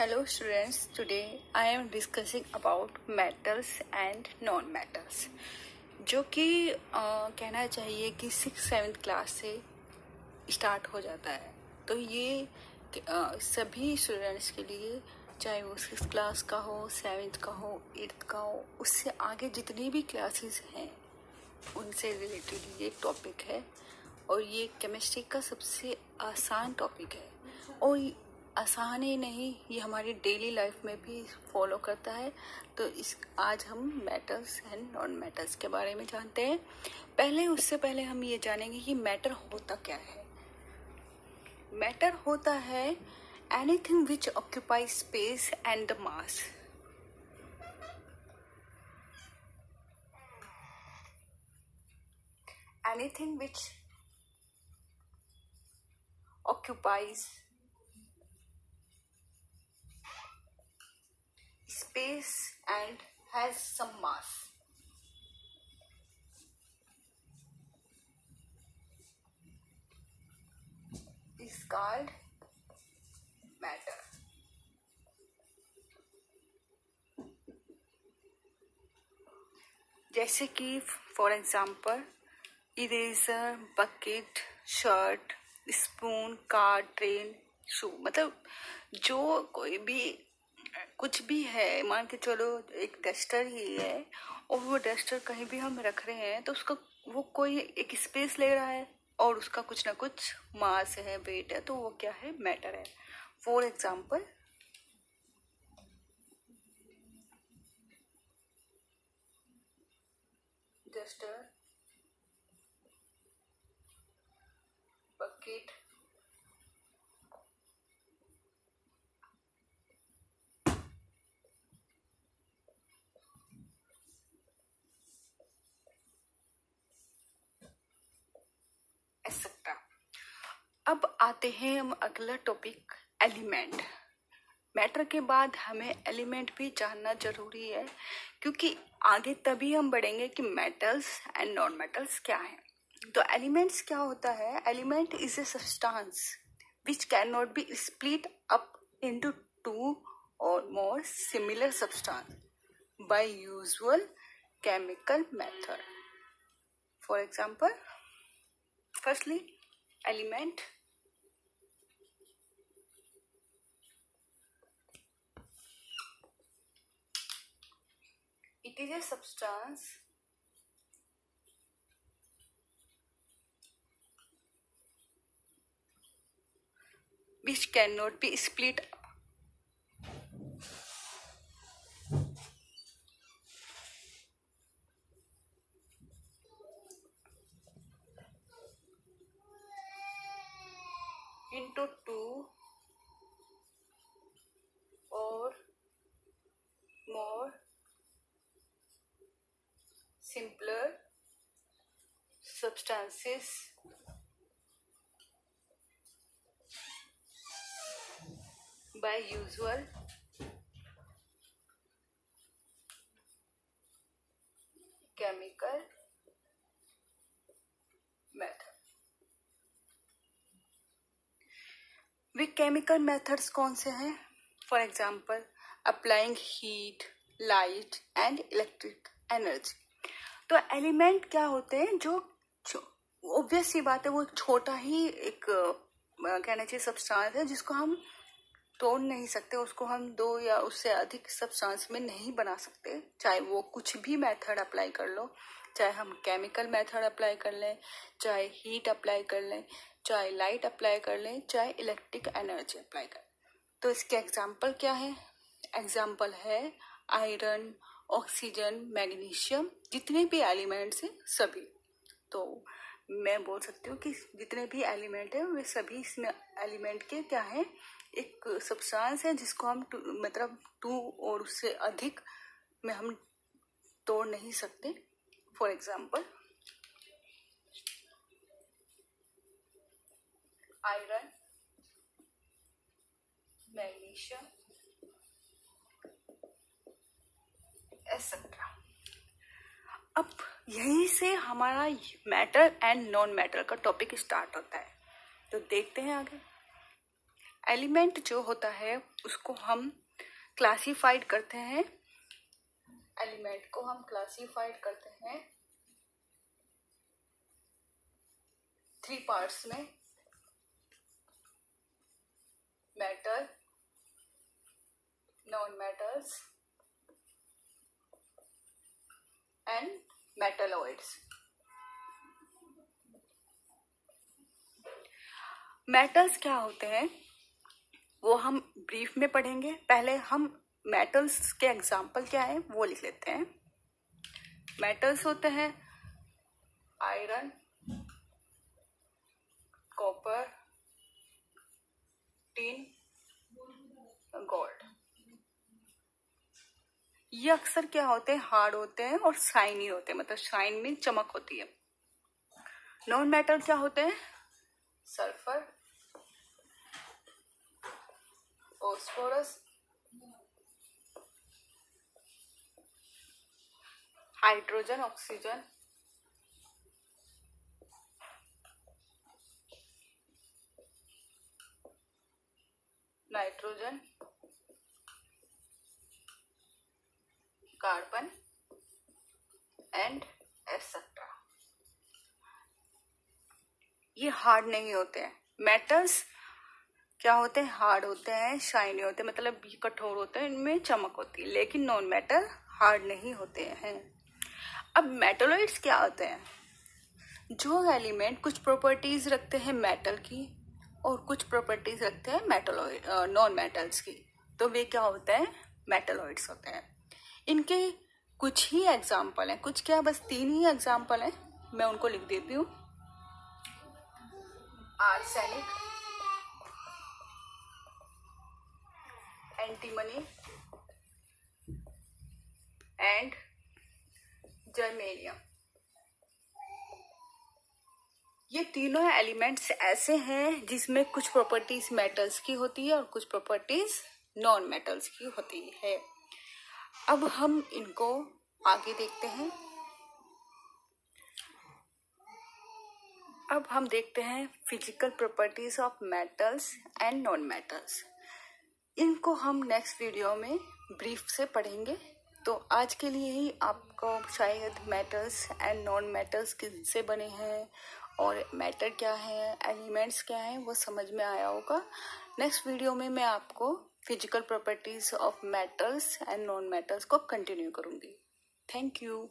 Hello students, today I am discussing about metals and non metals जो कि कहना चाहिए कि 6-7 क्लास से स्टार्ट हो जाता है। तो ये सभी स्टूडेंट्स के लिए, चाहे वो 6 क्लास का हो, 7th का हो, 8th का हो, उससे आगे जितनी भी क्लासेस हैं उनसे रिलेटेड ये टॉपिक है। और ये केमिस्ट्री का सबसे आसान टॉपिक है और आसान ही नहीं, ये हमारी डेली लाइफ में भी फॉलो करता है। तो आज हम मेटल्स एंड नॉन मेटल्स के बारे में जानते हैं। उससे पहले हम ये जानेंगे कि मैटर होता क्या है। मैटर होता है anything which occupy space and the mass. Anything which occupies space and has some mass is called matter. जैसे कि for example eraser, bucket, shirt, spoon, car, train, shoe, मतलब जो कोई भी कुछ भी है, मान के चलो एक डस्टर ही है और वो डस्टर कहीं भी हम रख रहे हैं तो उसका वो कोई एक स्पेस ले रहा है और उसका कुछ ना कुछ मास है, वेट है, तो वो क्या है, मैटर है। For example duster, bucket, etcetera. अब आते हैं हम अगला टॉपिक, एलिमेंट। मैटर के बाद हमें एलिमेंट भी जानना जरूरी है, क्योंकि आगे तभी हम बढ़ेंगे कि मेटल्स एंड नॉन मेटल्स क्या है। तो एलिमेंट्स क्या होता है? Element is a substance which can not be split up into 2 or more similar substance by usual chemical method. For example, firstly, element. It is a substance which cannot be split into 2 or more simpler substances by usual chemical method. Way chemical methods कौन से हैं? For example, applying heat, light and electric energy. तो element क्या होते हैं? जो obvious सी बात है, वो छोटा ही एक कहना चाहिए सब्सटेंस है जिसको हम तोड़ नहीं सकते, उसको हम 2 या उससे अधिक सब्सटेंस में नहीं बना सकते। चाहे वो कुछ भी मेथड अप्लाई कर लो, चाहे हम केमिकल मेथड अप्लाई कर लें, चाहे हीट अप्लाई कर लें, चाहे लाइट अप्लाई कर लें, चाहे इलेक्ट्रिक एनर्जी अप्लाई कर। तो इसके एग्जाम्पल क्या है? एग्जाम्पल है आयरन, ऑक्सीजन, मैग्नीशियम, जितने भी एलिमेंट्स हैं सभी। तो मैं बोल सकती हूँ कि जितने भी एलिमेंट है वे सभी इसमें एलिमेंट के क्या है, एक सब्सटेंस है जिसको हम मतलब 2 और उससे अधिक में हम तोड़ नहीं सकते। For example, iron, magnesium, etcetera. अब यहीं से हमारा मैटर एंड नॉन मैटर का टॉपिक स्टार्ट होता है। तो देखते हैं आगे। एलिमेंट जो होता है उसको हम क्लासिफाइड करते हैं, एलिमेंट को हम क्लासिफाइड करते हैं 3 पार्ट्स में, metal, non metals and metalloids. Metals क्या होते हैं वो हम ब्रीफ में पढ़ेंगे। पहले हम मेटल्स के एग्जाम्पल क्या है वो लिख लेते हैं। मेटल्स होते हैं आयरन, कॉपर, टिन, गोल्ड। ये अक्सर क्या होते हैं, हार्ड होते हैं और शाइनी होते हैं, मतलब शाइन में चमक होती है। नॉन मेटल क्या होते हैं, sulphur, phosphorus, hydrogen, oxygen, nitrogen, carbon and etcetera. ये हार्ड नहीं होते हैं। मेटल्स क्या होते हैं, हार्ड होते हैं, शाइनी होते हैं, मतलब ये कठोर होते हैं, इनमें चमक होती है। लेकिन नॉन मेटल हार्ड नहीं होते हैं। अब मेटलॉइड्स क्या होते हैं, जो एलिमेंट कुछ प्रॉपर्टीज रखते हैं मेटल की और कुछ प्रॉपर्टीज रखते हैं मेटलॉइड नॉन मेटल्स की, तो वे क्या होते हैं, मेटलॉइड्स होते हैं। इनके कुछ ही एग्जाम्पल हैं, कुछ क्या, बस 3 ही एग्जाम्पल हैं, मैं उनको लिख देती हूँ। Arsenic, antimony and germanium. ये तीनों एलिमेंट्स ऐसे हैं जिसमें कुछ प्रॉपर्टीज मेटल्स की होती है और कुछ प्रॉपर्टीज नॉन मेटल्स की होती है। अब हम इनको आगे देखते हैं। अब हम देखते हैं physical properties of metals and non metals. इनको हम नेक्स्ट वीडियो में ब्रीफ से पढ़ेंगे। तो आज के लिए ही आपको शायद मेटल्स एंड नॉन मेटल्स किससे बने हैं और मैटर क्या है, एलिमेंट्स क्या हैं, वो समझ में आया होगा। नेक्स्ट वीडियो में मैं आपको physical properties of metals and non metals को कंटिन्यू करूँगी। Thank you.